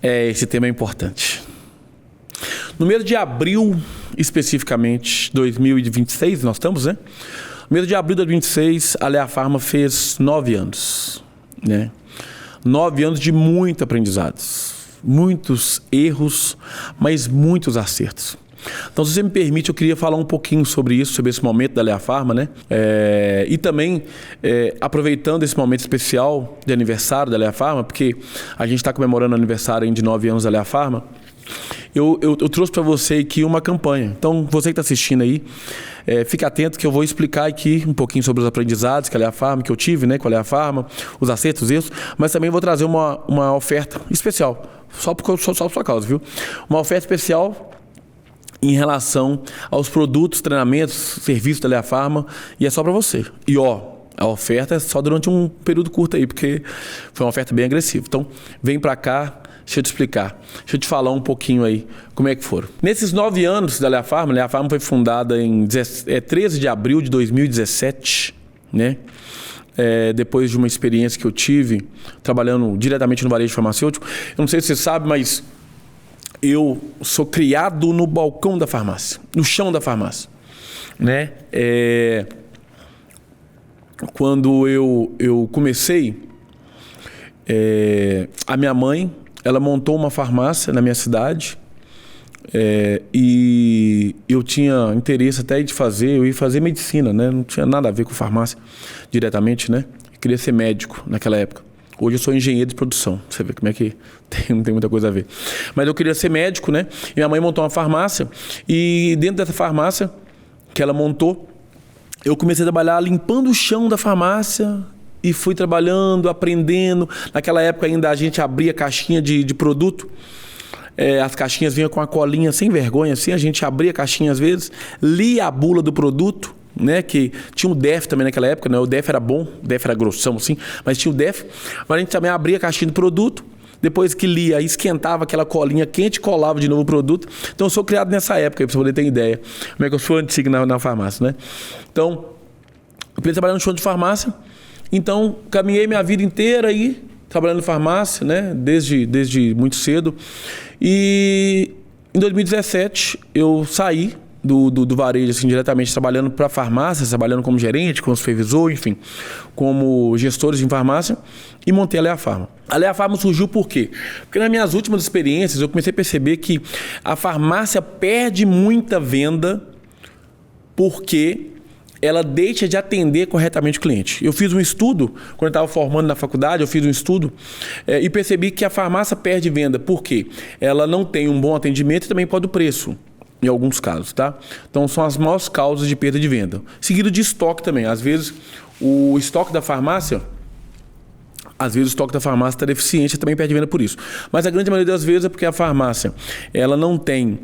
Esse tema é importante. No mês de abril, especificamente, 2026, nós estamos, né? No mês de abril de 2026, a Lea Pharma fez 9 anos, né? 9 anos de muito aprendizados, muitos erros, mas muitos acertos. Então, se você me permite, eu queria falar um pouquinho sobre isso, sobre esse momento da Lea Pharma, né? E também, aproveitando esse momento especial de aniversário da Lea Pharma, porque a gente está comemorando o aniversário de 9 anos da Lea Pharma, eu trouxe para você aqui uma campanha. Então, você que está assistindo aí, fique atento que eu vou explicar aqui um pouquinho sobre os aprendizados que a Lea Pharma, que eu tive, né, com a Lea Pharma, os acertos, os erros, mas também vou trazer uma oferta especial, só por sua causa, viu? Uma oferta especial em relação aos produtos, treinamentos, serviços da Lea Pharma, e é só para você. E a oferta é só durante um período curto aí, porque foi uma oferta bem agressiva. Então, vem para cá, deixa eu te explicar, deixa eu te falar um pouquinho aí como é que foram. Nesses 9 anos da Lea Pharma foi fundada em 13 de abril de 2017, né? Depois de uma experiência que eu tive trabalhando diretamente no varejo farmacêutico. Eu não sei se você sabe, mas eu sou criado no balcão da farmácia, no chão da farmácia, né? Quando eu comecei, a minha mãe, ela montou uma farmácia na minha cidade, e eu tinha interesse até eu ia fazer medicina, né? Não tinha nada a ver com farmácia diretamente, né? Eu queria ser médico naquela época. Hoje eu sou engenheiro de produção. Você vê como é que não tem muita coisa a ver. Mas eu queria ser médico, né? E minha mãe montou uma farmácia. E dentro dessa farmácia que ela montou, eu comecei a trabalhar limpando o chão da farmácia. E fui trabalhando, aprendendo. Naquela época ainda a gente abria caixinha de produto. As caixinhas vinham com a colinha sem vergonha, assim. A gente abria a caixinha às vezes, lia a bula do produto, né, que tinha um DEF também naquela época, né? O DEF era bom, o DEF era grossão assim, mas tinha o DEF. Mas a gente também abria a caixinha do produto, depois que lia, esquentava aquela colinha quente, colava de novo o produto. Então eu sou criado nessa época, para você poder ter ideia como é que eu sou antigo na farmácia, né? Então, eu comecei trabalhando no chão de farmácia, então caminhei minha vida inteira aí, trabalhando em farmácia, né? Desde muito cedo. E em 2017 eu saí do varejo, assim, diretamente trabalhando para farmácia, trabalhando como gerente, como supervisor, enfim, como gestores em farmácia, e montei a Lea Pharma. A Lea Pharma surgiu por quê? Porque nas minhas últimas experiências eu comecei a perceber que a farmácia perde muita venda porque ela deixa de atender corretamente o cliente. Eu fiz um estudo, quando eu estava formando na faculdade, eu fiz um estudo e percebi que a farmácia perde venda porque ela não tem um bom atendimento e também pode o preço. Em alguns casos, tá? Então, são as maiores causas de perda de venda. Seguido de estoque também. Às vezes, o estoque da farmácia está deficiente e também perde venda por isso. Mas a grande maioria das vezes é porque a farmácia ela não tem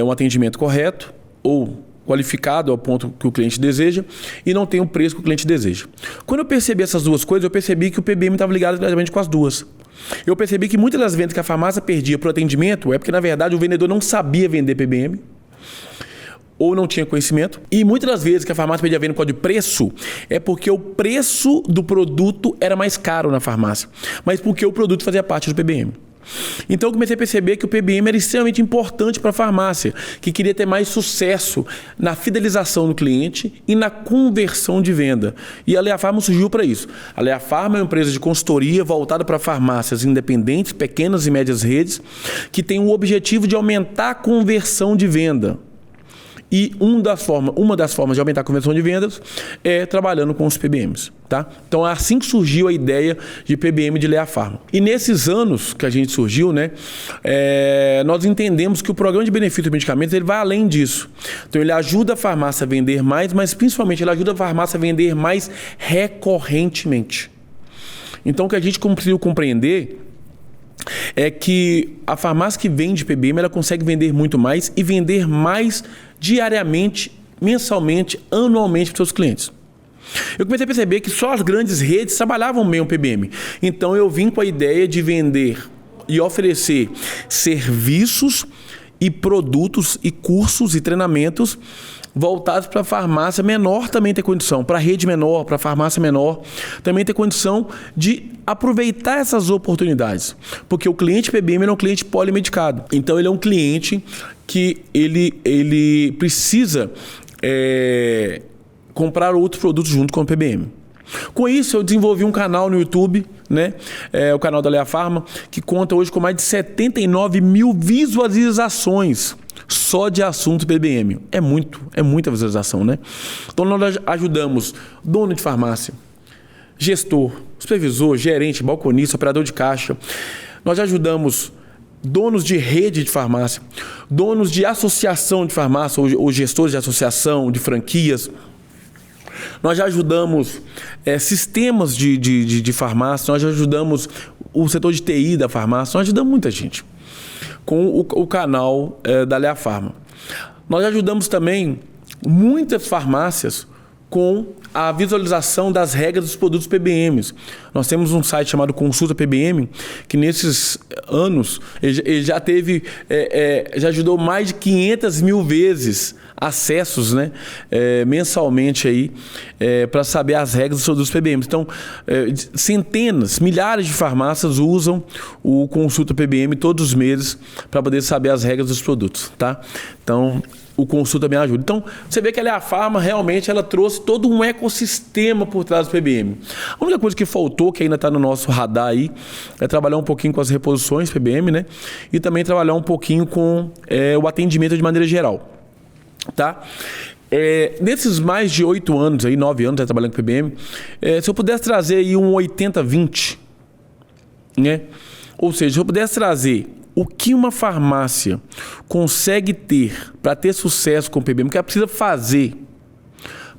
um atendimento correto ou qualificado ao ponto que o cliente deseja e não tem o preço que o cliente deseja. Quando eu percebi essas duas coisas, eu percebi que o PBM estava ligado diretamente com as duas. Eu percebi que muitas das vendas que a farmácia perdia para o atendimento é porque, na verdade, o vendedor não sabia vender PBM ou não tinha conhecimento. E muitas das vezes que a farmácia perdia venda por causa de preço é porque o preço do produto era mais caro na farmácia, mas porque o produto fazia parte do PBM. Então eu comecei a perceber que o PBM era extremamente importante para a farmácia, que queria ter mais sucesso na fidelização do cliente e na conversão de venda. E a Lea Pharma surgiu para isso. A Lea Pharma é uma empresa de consultoria voltada para farmácias independentes, pequenas e médias redes, que tem o objetivo de aumentar a conversão de venda. E uma das formas de aumentar a conversão de vendas é trabalhando com os PBMs. Tá? Então é assim que surgiu a ideia de PBM de Lea Pharma. E nesses anos que a gente surgiu, né, nós entendemos que o programa de benefício de medicamentos ele vai além disso. Então ele ajuda a farmácia a vender mais, mas principalmente ele ajuda a farmácia a vender mais recorrentemente. Então o que a gente conseguiu compreender é que a farmácia que vende PBM ela consegue vender muito mais e vender mais diariamente, mensalmente, anualmente para os seus clientes. Eu comecei a perceber que só as grandes redes trabalhavam bem o PBM. Então eu vim com a ideia de vender e oferecer serviços e produtos e cursos e treinamentos voltados para a farmácia menor também ter condição, para a rede menor, para a farmácia menor, também ter condição de aproveitar essas oportunidades. Porque o cliente PBM é um cliente polimedicado. Então, ele é um cliente que ele precisa comprar outros produtos junto com o PBM. Com isso, eu desenvolvi um canal no YouTube, né? O canal da Lea Farma, que conta hoje com mais de 79 mil visualizações só de assunto PBM. É muita visualização, né? Então, nós ajudamos dono de farmácia, gestor, supervisor, gerente, balconista, operador de caixa. Nós ajudamos donos de rede de farmácia, donos de associação de farmácia, ou gestores de associação, de franquias. Nós já ajudamos sistemas de farmácia, nós já ajudamos o setor de TI da farmácia, nós ajudamos muita gente com o canal da Lea Farma. Nós ajudamos também muitas farmácias com a visualização das regras dos produtos PBMs. Nós temos um site chamado Consulta PBM, que nesses anos ele já teve, já ajudou mais de 500 mil vezes acessos, né, mensalmente aí, para saber as regras dos produtos PBMs. Então, centenas, milhares de farmácias usam o Consulta PBM todos os meses para poder saber as regras dos produtos, tá? Então, o Consulta também ajuda. Então, você vê que a Lea Farma realmente ela trouxe todo um ecossistema por trás do PBM. A única coisa que faltou, que ainda está no nosso radar aí, é trabalhar um pouquinho com as reposições PBM, né? E também trabalhar um pouquinho com o atendimento de maneira geral, tá? Nesses mais de 8 anos, aí, 9 anos trabalhando com PBM, se eu pudesse trazer aí um 80-20, né? Ou seja, se eu pudesse trazer o que uma farmácia consegue ter para ter sucesso com o PBM, o que ela precisa fazer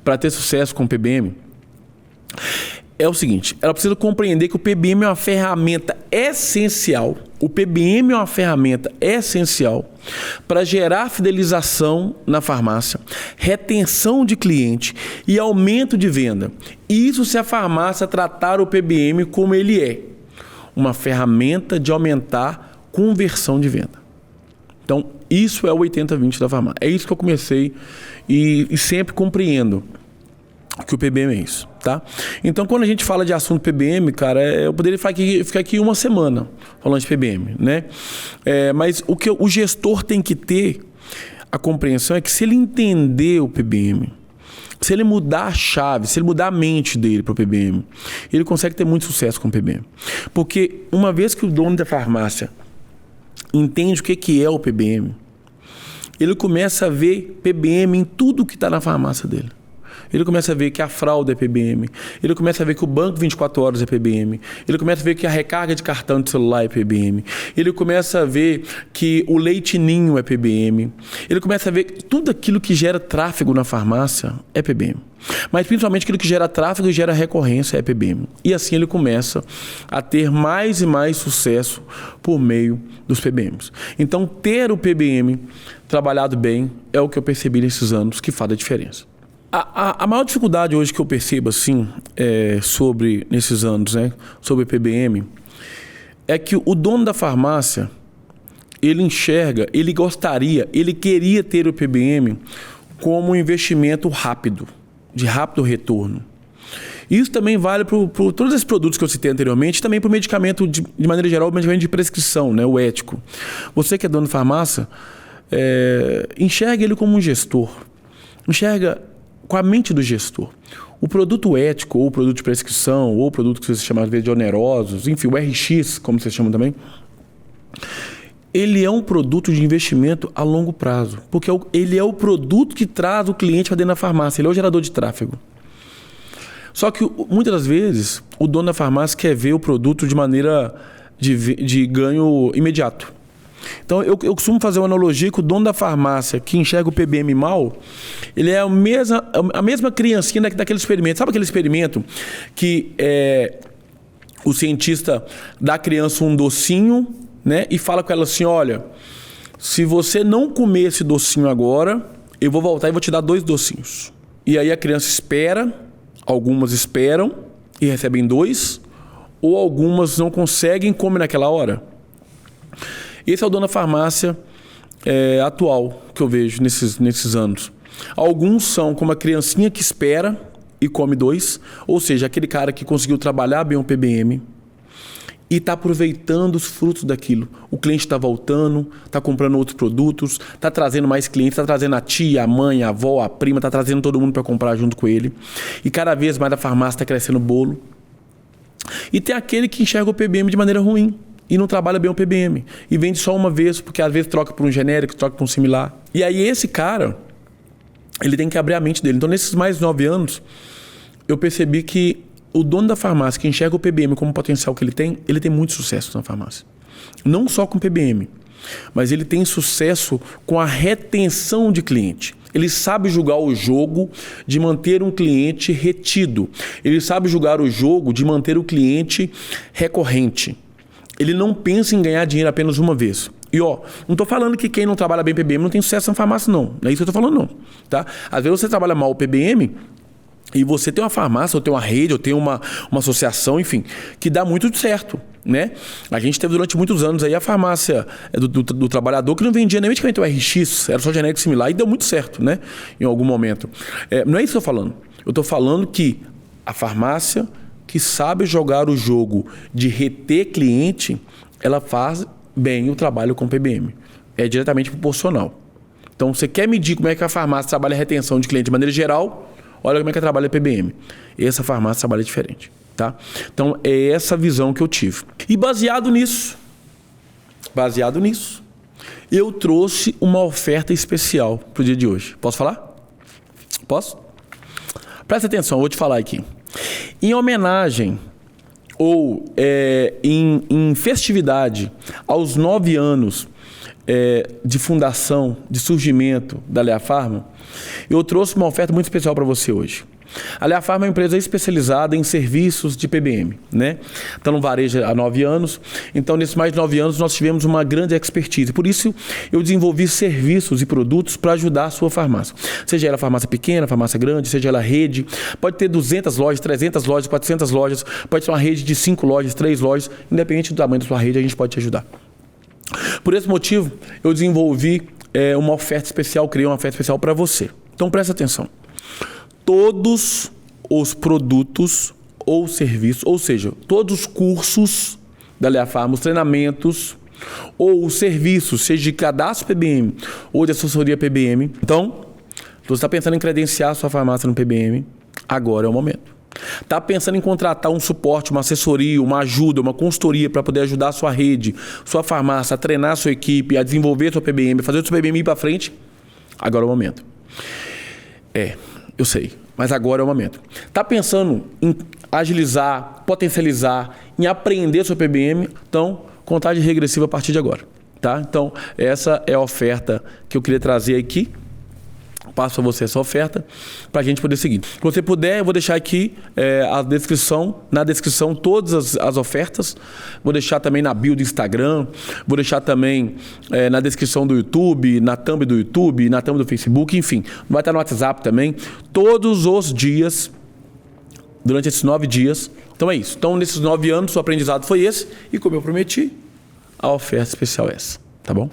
para ter sucesso com o PBM, é o seguinte: ela precisa compreender que o PBM é uma ferramenta essencial. O PBM é uma ferramenta essencial para gerar fidelização na farmácia, retenção de cliente e aumento de venda. Isso se a farmácia tratar o PBM como ele é, uma ferramenta de aumentar conversão de venda. Então, isso é o 80-20 da farmácia. É isso que eu comecei e sempre compreendo que o PBM é isso, tá? Então, quando a gente fala de assunto PBM, cara, eu poderia ficar aqui uma semana falando de PBM, né? Mas o que o gestor tem que ter a compreensão é que se ele entender o PBM, se ele mudar a chave, se ele mudar a mente dele para o PBM, ele consegue ter muito sucesso com o PBM. Porque uma vez que o dono da farmácia entende o que é o PBM, ele começa a ver PBM em tudo que está na farmácia dele. Ele começa a ver que a fralda é PBM. Ele começa a ver que o banco 24 horas é PBM. Ele começa a ver que a recarga de cartão de celular é PBM. Ele começa a ver que o leite ninho é PBM. Ele começa a ver que tudo aquilo que gera tráfego na farmácia é PBM. Mas principalmente aquilo que gera tráfego e gera recorrência é PBM. E assim ele começa a ter mais e mais sucesso por meio dos PBMs. Então, ter o PBM trabalhado bem é o que eu percebi nesses anos que faz a diferença. A maior dificuldade hoje que eu percebo assim, nesses anos, né, sobre o PBM, é que o dono da farmácia, ele enxerga, ele queria ter o PBM como um investimento rápido, de rápido retorno. Isso também vale para todos esses produtos que eu citei anteriormente, também para o medicamento, de maneira geral, o medicamento de prescrição, né, o ético. Você que é dono de farmácia, enxerga ele como um gestor, enxerga com a mente do gestor. O produto ético, ou o produto de prescrição, ou o produto que você chama às vezes de onerosos, enfim, o RX, como vocês chamam também, ele é um produto de investimento a longo prazo, porque ele é o produto que traz o cliente para dentro da farmácia, ele é o gerador de tráfego. Só que muitas das vezes o dono da farmácia quer ver o produto de maneira de ganho imediato. Então, eu costumo fazer uma analogia que o dono da farmácia que enxerga o PBM mal, ele é a mesma criancinha daquele experimento. Sabe aquele experimento que o cientista dá à criança um docinho, né, e fala com ela assim: olha, se você não comer esse docinho agora, eu vou voltar e vou te dar 2 docinhos. E aí a criança espera, algumas esperam e recebem 2, ou algumas não conseguem e comem naquela hora. Esse é o dono da farmácia atual que eu vejo nesses anos. Alguns são como a criancinha que espera e come 2, ou seja, aquele cara que conseguiu trabalhar bem o PBM e está aproveitando os frutos daquilo. O cliente está voltando, está comprando outros produtos, está trazendo mais clientes, está trazendo a tia, a mãe, a avó, a prima, está trazendo todo mundo para comprar junto com ele. E cada vez mais a farmácia está crescendo o bolo. E tem aquele que enxerga o PBM de maneira ruim e não trabalha bem o PBM. E vende só uma vez, porque às vezes troca por um genérico, troca por um similar. E aí esse cara, ele tem que abrir a mente dele. Então nesses mais 9 anos, eu percebi que o dono da farmácia que enxerga o PBM como potencial que ele tem muito sucesso na farmácia. Não só com o PBM, mas ele tem sucesso com a retenção de cliente. Ele sabe jogar o jogo de manter um cliente retido. Ele sabe jogar o jogo de manter o cliente recorrente. Ele não pensa em ganhar dinheiro apenas uma vez. E não estou falando que quem não trabalha bem PBM não tem sucesso na farmácia, não. Não é isso que eu estou falando, não. Tá? Às vezes você trabalha mal o PBM e você tem uma farmácia, ou tem uma rede, ou tem uma associação, enfim, que dá muito certo, né? A gente teve durante muitos anos aí a farmácia do trabalhador que não vendia nem medicamento RX, era só genérico similar e deu muito certo, né? Em algum momento. Não é isso que eu estou falando. Eu estou falando que a farmácia que sabe jogar o jogo de reter cliente, ela faz bem o trabalho com PBM. É diretamente proporcional. Então, você quer medir como é que a farmácia trabalha a retenção de cliente de maneira geral, olha como é que trabalha PBM. Essa farmácia trabalha diferente, tá? Então, é essa visão que eu tive. E baseado nisso, eu trouxe uma oferta especial para o dia de hoje. Posso falar? Posso? Presta atenção, eu vou te falar aqui. Em homenagem ou em festividade aos 9 anos de fundação, de surgimento da Lea Pharma, eu trouxe uma oferta muito especial para você hoje. A Lea Pharma é uma empresa especializada em serviços de PBM, né? Então, no varejo há 9 anos. Então, nesses mais de 9 anos, nós tivemos uma grande expertise. Por isso, eu desenvolvi serviços e produtos para ajudar a sua farmácia. Seja ela farmácia pequena, farmácia grande, seja ela rede. Pode ter 200 lojas, 300 lojas, 400 lojas. Pode ser uma rede de 5 lojas, 3 lojas. Independente do tamanho da sua rede, a gente pode te ajudar. Por esse motivo, eu desenvolvi uma oferta especial, criei uma oferta especial para você. Então, presta atenção. Todos os produtos ou serviços, ou seja, todos os cursos da Lea Pharma, os treinamentos ou os serviços, seja de cadastro PBM ou de assessoria PBM. Então, você está pensando em credenciar a sua farmácia no PBM, agora é o momento. Está pensando em contratar um suporte, uma assessoria, uma ajuda, uma consultoria para poder ajudar a sua rede, sua farmácia, a treinar a sua equipe, a desenvolver a sua PBM, fazer o seu PBM ir para frente? Agora é o momento. Eu sei, mas agora é o momento. Está pensando em agilizar, potencializar, em aprender seu PBM? Então, contagem regressiva a partir de agora. Tá? Então, essa é a oferta que eu queria trazer aqui. Passo a você essa oferta para a gente poder seguir. Se você puder, eu vou deixar aqui na descrição todas as ofertas. Vou deixar também na bio do Instagram. Vou deixar também na descrição do YouTube, na thumb do YouTube, na thumb do Facebook, enfim. Vai estar no WhatsApp também. Todos os dias, durante esses 9 dias. Então é isso. Então, nesses 9 anos, o aprendizado foi esse. E como eu prometi, a oferta especial é essa. Tá bom?